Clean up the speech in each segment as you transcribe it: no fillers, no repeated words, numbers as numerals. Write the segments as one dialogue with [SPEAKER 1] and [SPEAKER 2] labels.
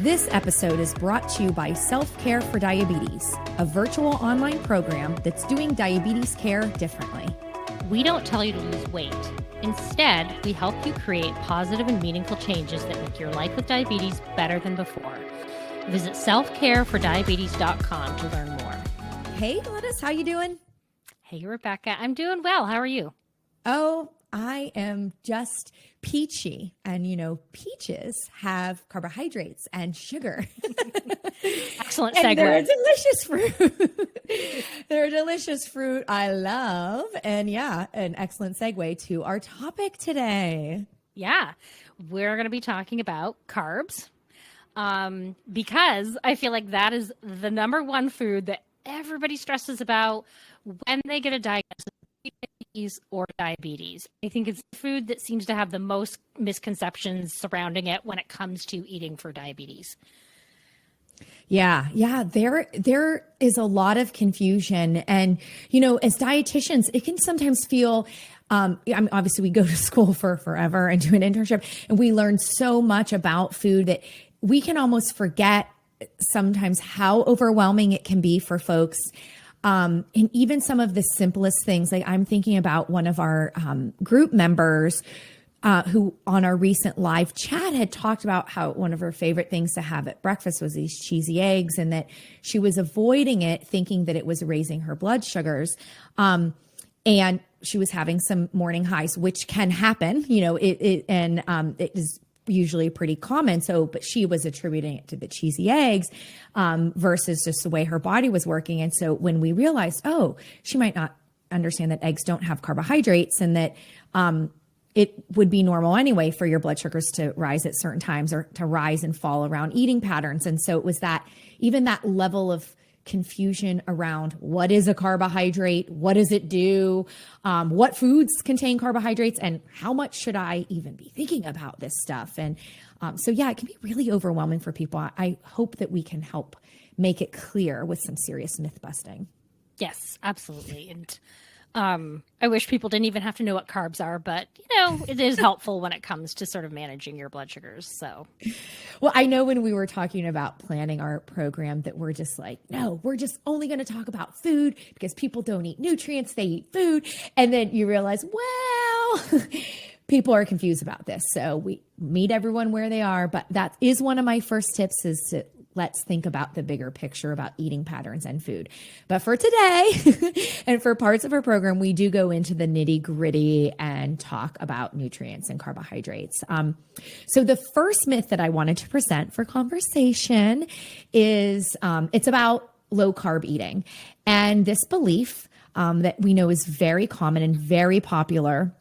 [SPEAKER 1] This episode is brought to you by Self-Care for Diabetes, a virtual online program that's doing diabetes care differently.
[SPEAKER 2] We don't tell you to lose weight. Instead, we help you create positive and meaningful changes that make your life with diabetes better than before. Visit selfcareforddiabetes.com to learn more.
[SPEAKER 1] Hey, Glenys, how you doing?
[SPEAKER 2] Hey, Rebecca. I'm doing well. How are you?
[SPEAKER 1] Oh, I am just peachy. And, you know, peaches have carbohydrates and sugar.
[SPEAKER 2] Excellent
[SPEAKER 1] and
[SPEAKER 2] segue.
[SPEAKER 1] they're a delicious fruit. They're a delicious fruit I love. And yeah, an excellent segue to our topic today.
[SPEAKER 2] Yeah, we're going to be talking about carbs because I feel like that is the number one food that everybody stresses about when they get a diagnosis or diabetes. I think it's the food that seems to have the most misconceptions surrounding it when it comes to eating for diabetes.
[SPEAKER 1] Yeah. There is a lot of confusion. And, you know, as dietitians, it can sometimes feel, obviously we go to school for forever and do an internship, and we learn so much about food that we can almost forget sometimes how overwhelming it can be for folks. And even some of the simplest things, like I'm thinking about one of our group members who on our recent live chat had talked about how one of her favorite things to have at breakfast was these cheesy eggs, and that she was avoiding it, thinking that it was raising her blood sugars. And she was having some morning highs, which can happen, you know, it is usually pretty common. So, but she was attributing it to the cheesy eggs versus just the way her body was working. And so when we realized, oh, she might not understand that eggs don't have carbohydrates, and that it would be normal anyway for your blood sugars to rise at certain times or to rise and fall around eating patterns. And so it was that, even that level of confusion around what is a carbohydrate, what does it do, what foods contain carbohydrates, and how much should I even be thinking about this stuff. And so, yeah, it can be really overwhelming for people. I hope that we can help make it clear with some serious myth busting.
[SPEAKER 2] Yes, absolutely. And I wish people didn't even have to know what carbs are, but, you know, it is helpful when it comes to sort of managing your blood sugars. So,
[SPEAKER 1] well, I know when we were talking about planning our program that we're just like, no, we're just only going to talk about food because people don't eat nutrients, they eat food. And then you realize, well, people are confused about this. So we meet everyone where they are. But that is one of my first tips, is to let's think about the bigger picture about eating patterns and food. But for today and for parts of our program, we do go into the nitty gritty and talk about nutrients and carbohydrates. So the first myth that I wanted to present for conversation is it's about low carb eating. And this belief that we know is very common and very popular.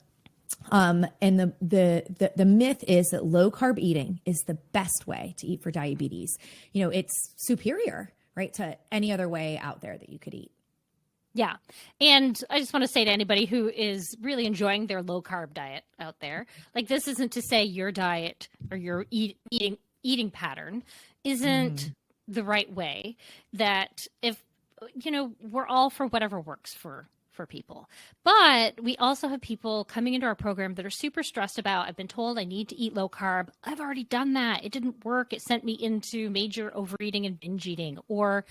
[SPEAKER 1] And the myth is that low carb eating is the best way to eat for diabetes. You know, it's superior, right, to any other way out there that you could eat.
[SPEAKER 2] yeah. And I just want to say to anybody who is really enjoying their low carb diet out there, like, this isn't to say your diet or your eating pattern isn't the right way. That if, you know, we're all for whatever works for people. But we also have people coming into our program that are super stressed about, I've been told I need to eat low carb. I've already done that. It didn't work. It sent me into major overeating and binge eating, or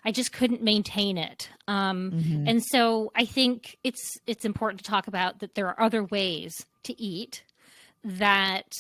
[SPEAKER 2] I just couldn't maintain it. And so I think it's important to talk about that there are other ways to eat that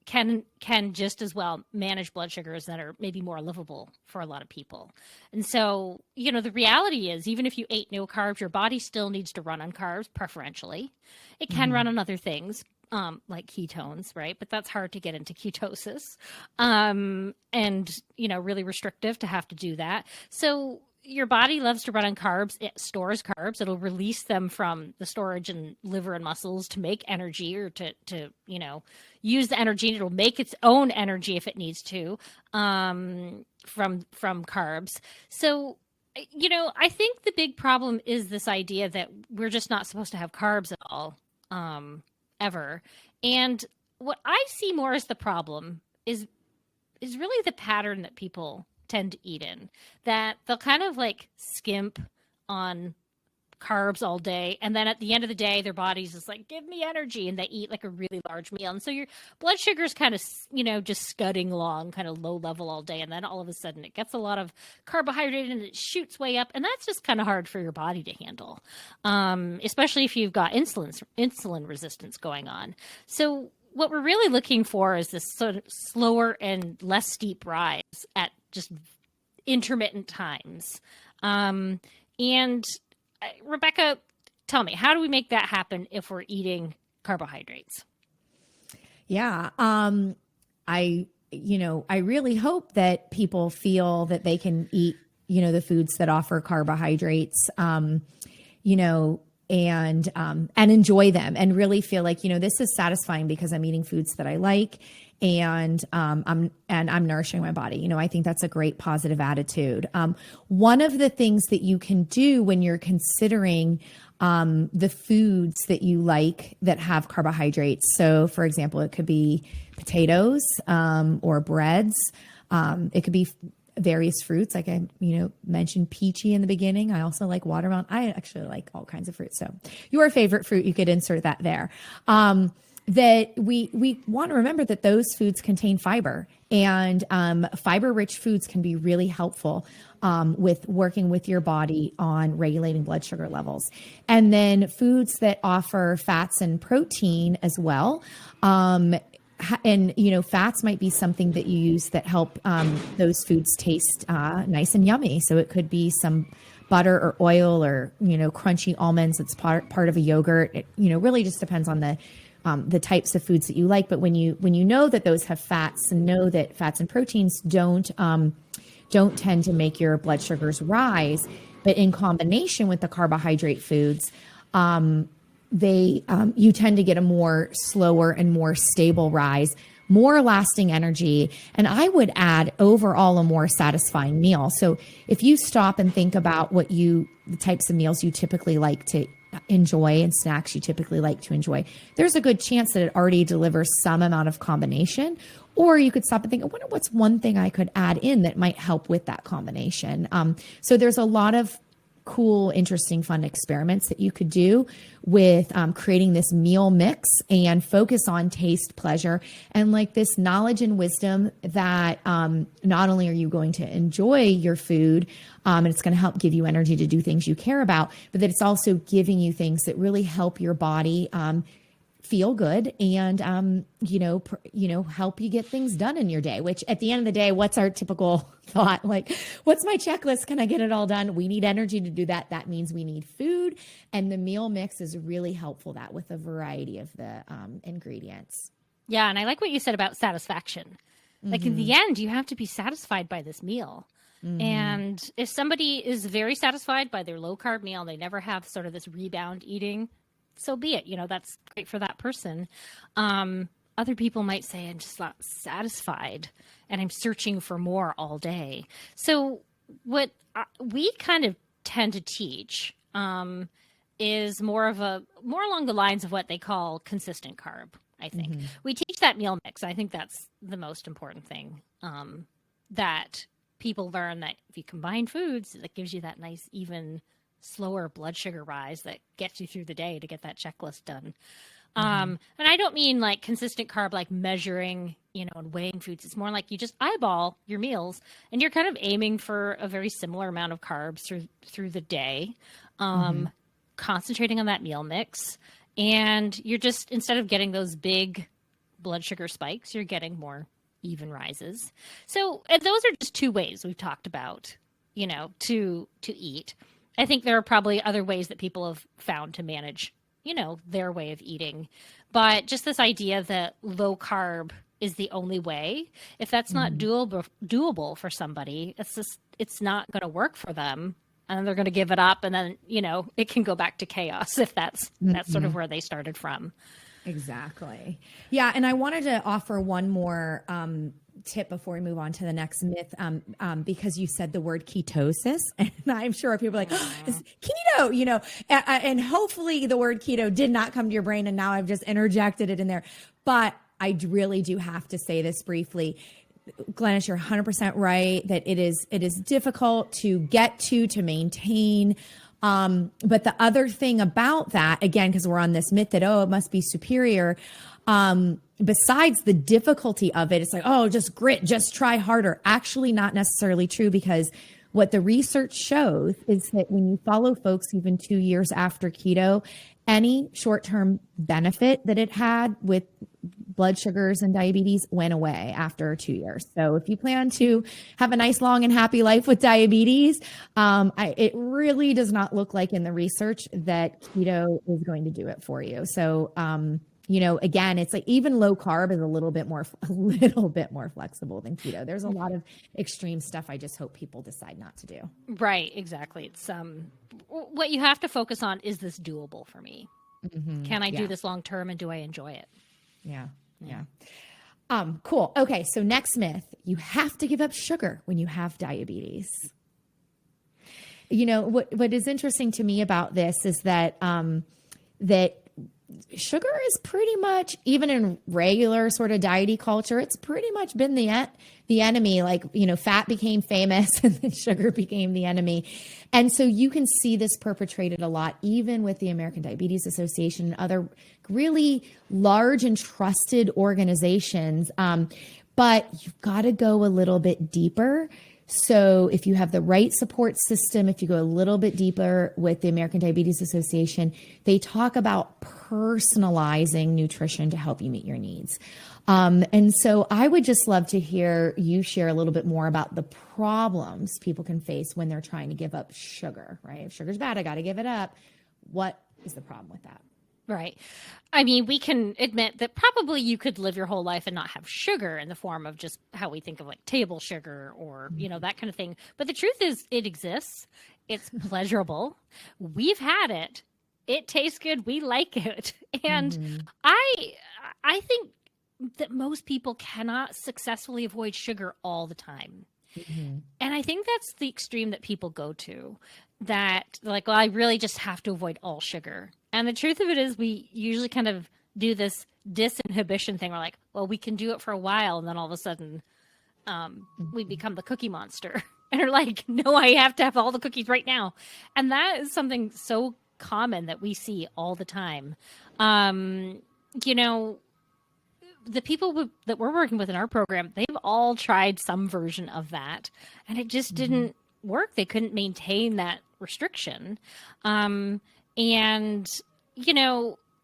[SPEAKER 2] can just as well manage blood sugars that are maybe more livable for a lot of people. And so, you know, the reality is, even if you ate no carbs, your body still needs to run on carbs, preferentially. It can run on other things, like ketones, right? But that's hard to get into ketosis, and, you know, really restrictive to have to do that. So your body loves to run on carbs. It stores carbs. It'll release them from the storage in liver and muscles to make energy, or to you know, use the energy, and it'll make its own energy if it needs to, from carbs. So, you know, I think the big problem is this idea that we're just not supposed to have carbs at all, ever. And what I see more as the problem is really the pattern that people tend to eat in, that they'll kind of like skimp on carbs all day, and then at the end of the day their body's just like, give me energy, and they eat like a really large meal, and so your blood sugar's kind of just scudding along kind of low level all day, and then all of a sudden it gets a lot of carbohydrate and it shoots way up, and that's just kind of hard for your body to handle, especially if you've got insulin resistance going on. So what we're really looking for is this sort of slower and less steep rise at just intermittent times. And Rebecca, tell me, how do we make that happen if we're eating carbohydrates?
[SPEAKER 1] Yeah. I really hope that people feel that they can eat, the foods that offer carbohydrates, and enjoy them and really feel like, this is satisfying because I'm eating foods that I like, and I'm nourishing my body. I think that's a great positive attitude. One of the things that you can do when you're considering the foods that you like that have carbohydrates. So for example, it could be potatoes or breads. It could be various fruits. Like I, mentioned peachy in the beginning. I also like watermelon. I actually like all kinds of fruits. So your favorite fruit, you could insert that there. That we want to remember that those foods contain fiber, and fiber-rich foods can be really helpful with working with your body on regulating blood sugar levels. And then foods that offer fats and protein as well. And, fats might be something that you use that help those foods taste nice and yummy. So it could be some butter or oil or, crunchy almonds. It's part of a yogurt. It, really just depends on the types of foods that you like. But when you know that those have fats, and know that fats and proteins don't tend to make your blood sugars rise, but in combination with the carbohydrate foods, you tend to get a more slower and more stable rise, more lasting energy, and I would add overall a more satisfying meal. So if you stop and think about the types of meals you typically like to enjoy and snacks you typically like to enjoy, there's a good chance that it already delivers some amount of combination. Or you could stop and think, I wonder what's one thing I could add in that might help with that combination. So there's a lot of cool, interesting, fun experiments that you could do with creating this meal mix and focus on taste, pleasure, and like this knowledge and wisdom that not only are you going to enjoy your food, and it's going to help give you energy to do things you care about, but that it's also giving you things that really help your body feel good and, help you get things done in your day, which at the end of the day, what's our typical thought? Like, what's my checklist? Can I get it all done? We need energy to do that. That means we need food. And the meal mix is really helpful that with a variety of the ingredients.
[SPEAKER 2] Yeah. And I like what you said about satisfaction. Like in the end, you have to be satisfied by this meal. And if somebody is very satisfied by their low carb meal, they never have sort of this rebound eating, so be it. That's great for that person. Other people might say, I'm just not satisfied and I'm searching for more all day. So what we kind of tend to teach is more along the lines of what they call consistent carb, I think. We teach that meal mix. I think that's the most important thing, that people learn, that if you combine foods, that gives you that nice, even slower blood sugar rise that gets you through the day to get that checklist done. And I don't mean like consistent carb, like measuring, and weighing foods. It's more like you just eyeball your meals and you're kind of aiming for a very similar amount of carbs through the day, concentrating on that meal mix. And you're just, instead of getting those big blood sugar spikes, you're getting more even rises. So and those are just two ways we've talked about, to eat. I think there are probably other ways that people have found to manage, their way of eating. But just this idea that low carb is the only way, if that's not doable for somebody, it's not going to work for them. And they're going to give it up. And then, it can go back to chaos if that's sort of where they started from.
[SPEAKER 1] Exactly. Yeah. And I wanted to offer one more tip before we move on to the next myth, because you said the word ketosis, and I'm sure people are like, it's keto, and hopefully the word keto did not come to your brain, and now I've just interjected it in there. But I really do have to say this briefly. Glenys, you're 100% right that it is difficult to get to maintain. But the other thing about that, again, because we're on this myth that, oh, it must be superior. Besides the difficulty of it, it's like, oh, just grit, just try harder. Actually, not necessarily true, because what the research shows is that when you follow folks even 2 years after keto, any short-term benefit that it had with blood sugars and diabetes went away after 2 years. So if you plan to have a nice, long, and happy life with diabetes, it really does not look like in the research that keto is going to do it for you. So, again, it's like even low carb is a little bit more flexible than keto. There's a lot of extreme stuff. I just hope people decide not to do.
[SPEAKER 2] Right. Exactly. It's what you have to focus on is this doable for me? Mm-hmm. Can I do this long term, and do I enjoy it?
[SPEAKER 1] Yeah. Cool. Okay. So next myth, you have to give up sugar when you have diabetes. What is interesting to me about this is that, that sugar is pretty much, even in regular sort of diety culture, it's pretty much been the enemy. Like, fat became famous and then sugar became the enemy. And so you can see this perpetrated a lot, even with the American Diabetes Association and other really large and trusted organizations. But you've got to go a little bit deeper. So if you have the right support system, if you go a little bit deeper with the American Diabetes Association, they talk about personalizing nutrition to help you meet your needs. And so I would just love to hear you share a little bit more about the problems people can face when they're trying to give up sugar, right? If sugar's bad, I got to give it up. What is the problem with that?
[SPEAKER 2] Right. I mean, we can admit that probably you could live your whole life and not have sugar in the form of just how we think of like table sugar or, that kind of thing. But the truth is it exists. It's pleasurable. We've had it. It tastes good. We like it. And I think that most people cannot successfully avoid sugar all the time. Mm-hmm. And I think that's the extreme that people go to, that like, well, I really just have to avoid all sugar. And the truth of it is we usually kind of do this disinhibition thing. We're like, well, we can do it for a while. And then all of a sudden we become the cookie monster and are like, no, I have to have all the cookies right now. And that is something so common that we see all the time. The people that we're working with in our program, they've all tried some version of that, and it just didn't work. They couldn't maintain that restriction. And,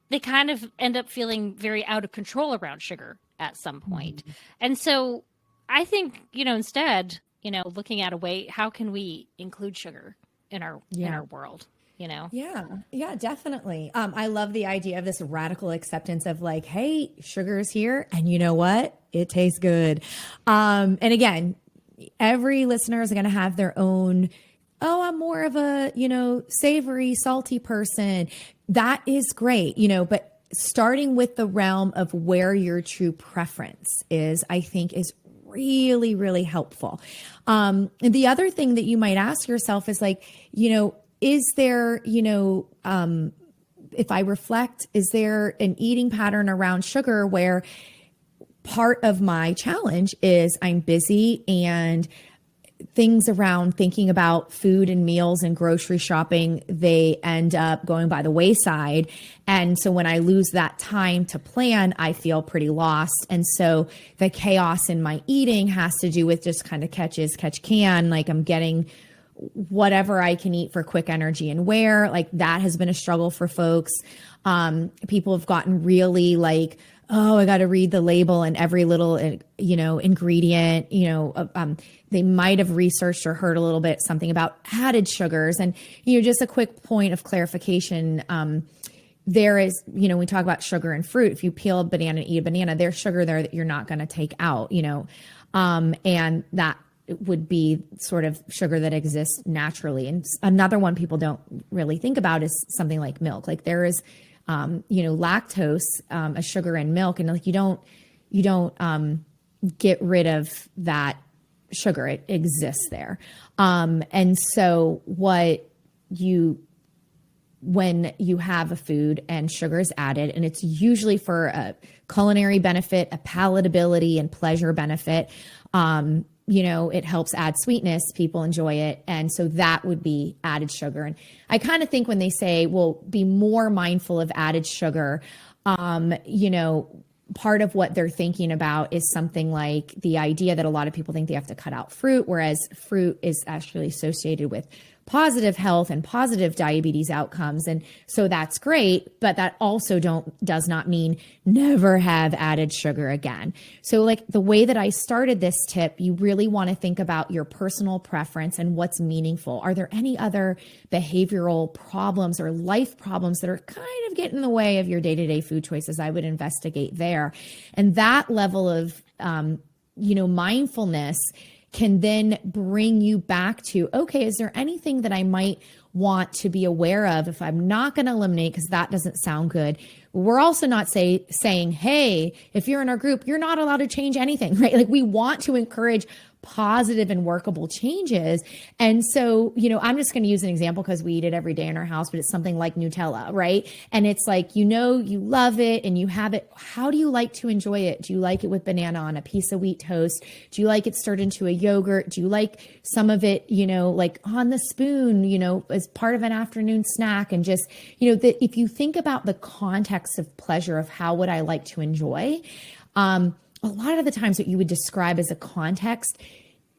[SPEAKER 2] they kind of end up feeling very out of control around sugar at some point. And so I think, instead, looking at a way, how can we include sugar in our world?
[SPEAKER 1] Yeah, definitely. I love the idea of this radical acceptance of like, hey, sugar's here, and you know what? It tastes good. And again, every listener is going to have their own, oh, I'm more of a, savory, salty person. That is great, but starting with the realm of where your true preference is, I think is really, really helpful. And the other thing that you might ask yourself is like, is there, if I reflect, is there an eating pattern around sugar where part of my challenge is I'm busy and things around thinking about food and meals and grocery shopping, they end up going by the wayside. And so when I lose that time to plan, I feel pretty lost. And so the chaos in my eating has to do with just kind of catch can, like I'm getting whatever I can eat for quick energy and wear. Like that has been a struggle for folks. People have gotten really like, oh, I got to read the label and every little, ingredient, they might have researched or heard a little bit something about added sugars. And, just a quick point of clarification. There is, we talk about sugar and fruit. If you peel a banana and eat a banana, there's sugar there that you're not going to take out, and that would be sort of sugar that exists naturally. And another one people don't really think about is something like milk. Like there is, lactose, a sugar in milk, and like you don't get rid of that sugar. It exists there. And so when you have a food and sugar is added, and it's usually for a culinary benefit, a palatability and pleasure benefit, it helps add sweetness. People enjoy it. And so that would be added sugar. And I kind of think when they say, well, be more mindful of added sugar, part of what they're thinking about is something like the idea that a lot of people think they have to cut out fruit, whereas fruit is actually associated with positive health and positive diabetes outcomes. And so that's great, but that also does not mean never have added sugar again. So like the way that I started this tip, you really want to think about your personal preference and what's meaningful. Are there any other behavioral problems or life problems that are kind of getting in the way of your day-to-day food choices? I would investigate there. And that level of, mindfulness can then bring you back to, okay, is there anything that I might want to be aware of if I'm not going to eliminate, because that doesn't sound good. We're also not saying, hey, if you're in our group, you're not allowed to change anything, right? Like we want to encourage positive and workable changes. And so, I'm just going to use an example because we eat it every day in our house, but it's something like Nutella, right? And it's like, you love it and you have it. How do you like to enjoy it? Do you like it with banana on a piece of wheat toast? Do you like it stirred into a yogurt? Do you like some of it, like on the spoon, as part of an afternoon snack? And just, if you think about the context of pleasure of how would I like to enjoy, a lot of the times what you would describe as a context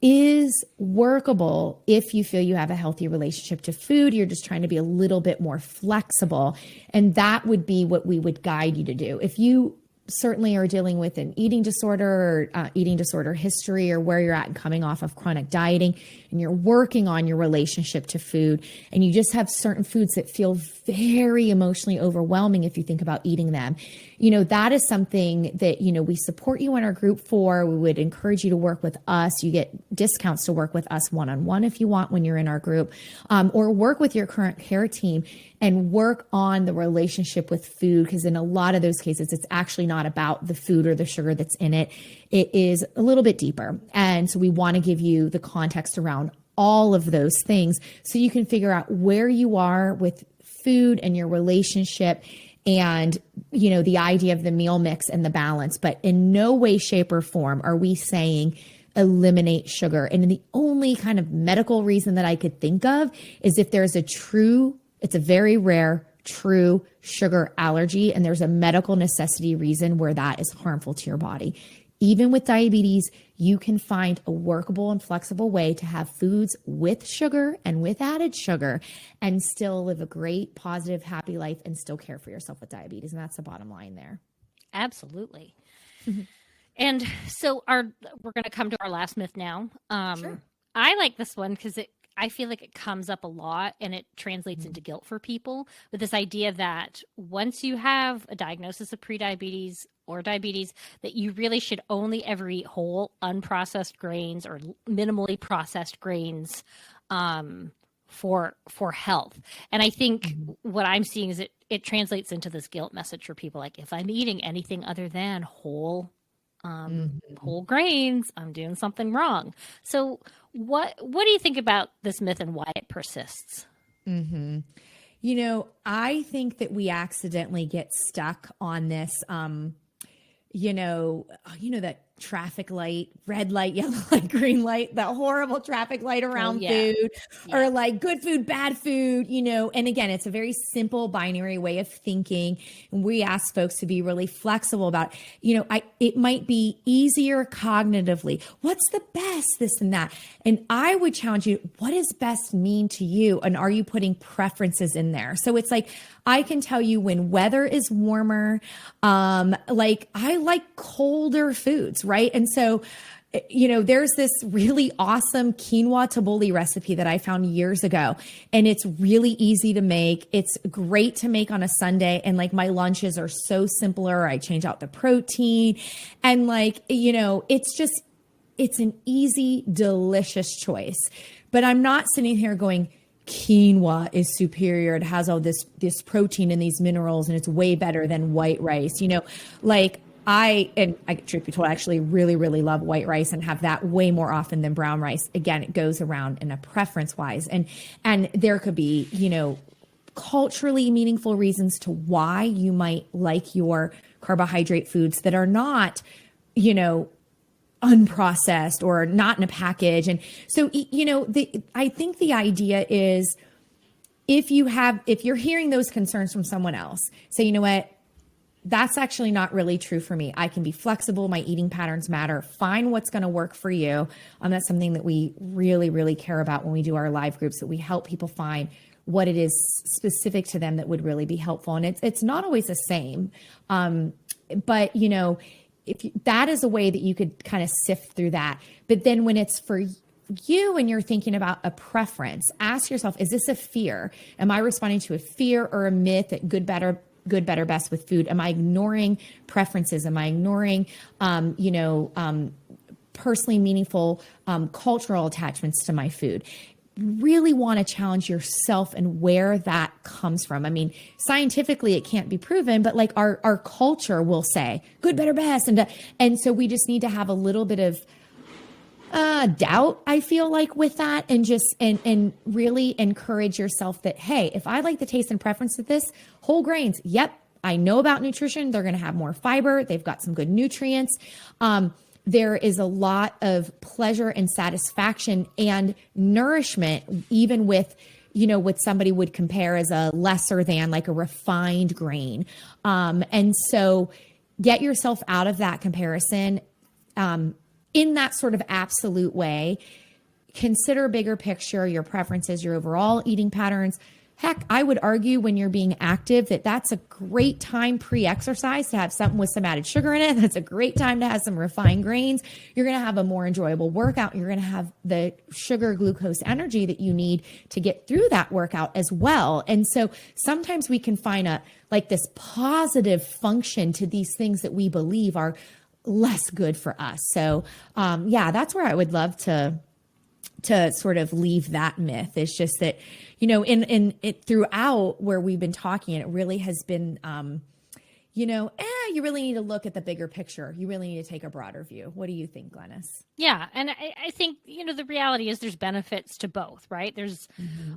[SPEAKER 1] is workable if you feel you have a healthy relationship to food. You're just trying to be a little bit more flexible. And that would be what we would guide you to do. If you certainly are dealing with an eating disorder or eating disorder history, or where you're at and coming off of chronic dieting, and you're working on your relationship to food, and you just have certain foods that feel very emotionally overwhelming if you think about eating them, that is something that, we support you in our group for. We would encourage you to work with us. You get discounts to work with us one-on-one if you want when you're in our group, or work with your current care team and work on the relationship with food. Because in a lot of those cases, it's actually not about the food or the sugar that's in it. It is a little bit deeper. And so we want to give you the context around all of those things so you can figure out where you are with food and your relationship and, the idea of the meal mix and the balance. But in no way, shape, or form are we saying eliminate sugar. And the only kind of medical reason that I could think of is if there's it's a very rare, true sugar allergy, and there's a medical necessity reason where that is harmful to your body. Even with diabetes, you can find a workable and flexible way to have foods with sugar and with added sugar and still live a great, positive, happy life and still care for yourself with diabetes. And that's the bottom line there.
[SPEAKER 2] Absolutely. And so we're going to come to our last myth now.
[SPEAKER 1] Sure.
[SPEAKER 2] I like this one because I feel like it comes up a lot and it translates into guilt for people, with this idea that once you have a diagnosis of prediabetes or diabetes, that you really should only ever eat whole, unprocessed grains or minimally processed grains for health. And I think what I'm seeing is it translates into this guilt message for people. Like, if I'm eating anything other than whole grains, I'm doing something wrong. So what do you think about this myth and why it persists?
[SPEAKER 1] I think that we accidentally get stuck on this, that traffic light, red light, yellow light, green light, that horrible traffic light around food, or like good food, bad food, and again, it's a very simple binary way of thinking. And we ask folks to be really flexible about, it might be easier cognitively. What's the best, this and that. And I would challenge you, what does best mean to you? And are you putting preferences in there? So it's like, I can tell you when weather is warmer, like I like colder foods, right? And so, there's this really awesome quinoa tabbouleh recipe that I found years ago, and it's really easy to make. It's great to make on a Sunday. And like my lunches are so simpler. I change out the protein and it's an easy, delicious choice, but I'm not sitting here going, quinoa is superior. It has all this protein and these minerals, and it's way better than white rice. I truth be told, I actually really, really love white rice and have that way more often than brown rice. Again, it goes around in a preference wise. And there could be, culturally meaningful reasons to why you might like your carbohydrate foods that are not, unprocessed or not in a package. And so, I think the idea is if you're hearing those concerns from someone else, say, you know what, that's actually not really true for me. I can be flexible. My eating patterns matter. Find what's going to work for you. That's something that we really, really care about when we do our live groups, that we help people find what it is specific to them that would really be helpful. And it's not always the same. But that is a way that you could kind of sift through that. But then when it's for you and you're thinking about a preference, ask yourself, is this a fear? Am I responding to a fear or a myth that good, better, best with food? Am I ignoring preferences? Am I ignoring, personally meaningful cultural attachments to my food? Really want to challenge yourself and where that comes from. I mean, scientifically, it can't be proven, but like our culture will say good, better, best. And so we just need to have a little bit of doubt, I feel like, with that, and just, and really encourage yourself that, hey, if I like the taste and preference of this, whole grains, yep, I know about nutrition. They're going to have more fiber. They've got some good nutrients. There is a lot of pleasure and satisfaction and nourishment, even with, what somebody would compare as a lesser than, like a refined grain. And so get yourself out of that comparison in that sort of absolute way. Consider a bigger picture, your preferences, your overall eating patterns. Heck, I would argue when you're being active that's a great time pre-exercise to have something with some added sugar in it. That's a great time to have some refined grains. You're going to have a more enjoyable workout. You're going to have the sugar, glucose, energy that you need to get through that workout as well. And so sometimes we can find this positive function to these things that we believe are less good for us. So that's where I would love to sort of leave that myth. It's just that, in it throughout where we've been talking, it really has been, you really need to look at the bigger picture. You really need to take a broader view. What do you think, Glenys?
[SPEAKER 2] Yeah. And I think, the reality is there's benefits to both, right? There's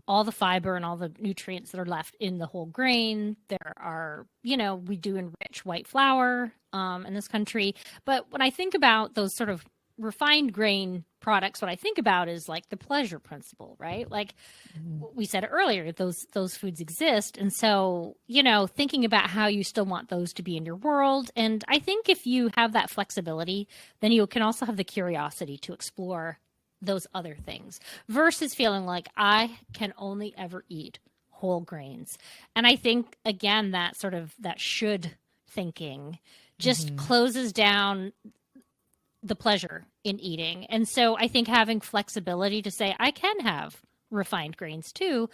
[SPEAKER 2] all the fiber and all the nutrients that are left in the whole grain. There are, we do enrich white flour in this country. But when I think about those sort of refined grain products, what I think about is like the pleasure principle, right? Like we said earlier, those foods exist. And so, thinking about how you still want those to be in your world. And I think if you have that flexibility, then you can also have the curiosity to explore those other things versus feeling like I can only ever eat whole grains. And I think, again, that sort of that should thinking just closes down the pleasure in eating. And so I think having flexibility to say, I can have refined grains too,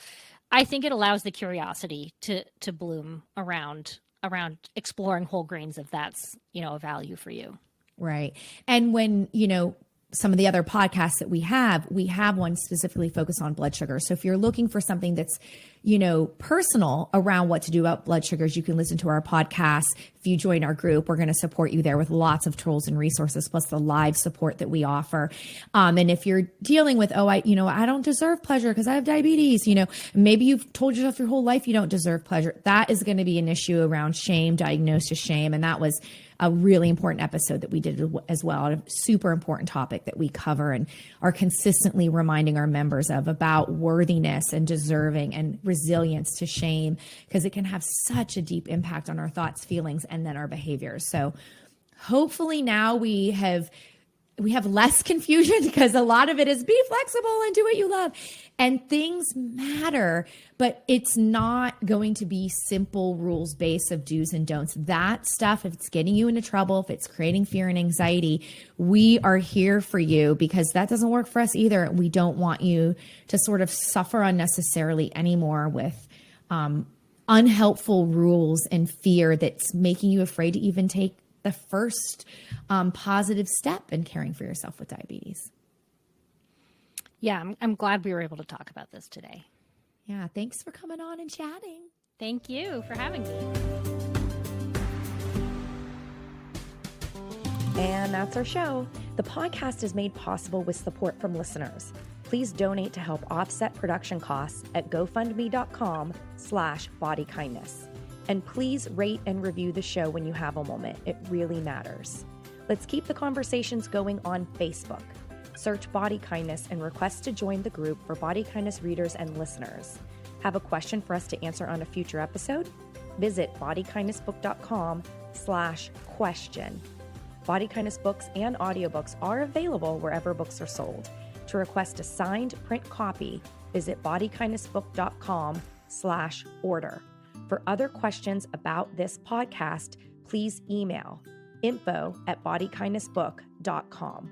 [SPEAKER 2] I think it allows the curiosity to bloom around exploring whole grains if that's, a value for you.
[SPEAKER 1] Right. And when, some of the other podcasts that we have one specifically focused on blood sugar. So if you're looking for something that's, personal around what to do about blood sugars, you can listen to our podcast. If you join our group, we're going to support you there with lots of tools and resources, plus the live support that we offer. And if you're dealing with, I don't deserve pleasure because I have diabetes, maybe you've told yourself your whole life you don't deserve pleasure. That is going to be an issue around shame, diagnosis shame. And that was a really important episode that we did as well, a super important topic that we cover and are consistently reminding our members of about worthiness and deserving and resilience to shame, because it can have such a deep impact on our thoughts, feelings, and then our behaviors. So hopefully now we have less confusion, because a lot of it is be flexible and do what you love. And things matter, but it's not going to be simple rules based of do's and don'ts. That stuff, if it's getting you into trouble, if it's creating fear and anxiety, we are here for you, because that doesn't work for us either. We don't want you to sort of suffer unnecessarily anymore with unhelpful rules and fear that's making you afraid to even take the first positive step in caring for yourself with diabetes.
[SPEAKER 2] Yeah, I'm glad we were able to talk about this today.
[SPEAKER 1] Yeah, thanks for coming on and chatting.
[SPEAKER 2] Thank you for having me.
[SPEAKER 3] And that's our show. The podcast is made possible with support from listeners. Please donate to help offset production costs at gofundme.com/bodykindness. And please rate and review the show when you have a moment. It really matters. Let's keep the conversations going on Facebook. Search Body Kindness and request to join the group for Body Kindness readers and listeners. Have a question for us to answer on a future episode? Visit bodykindnessbook.com/question. Body Kindness books and audiobooks are available wherever books are sold. To request a signed print copy, visit bodykindnessbook.com/order. For other questions about this podcast, please email info@bodykindnessbook.com.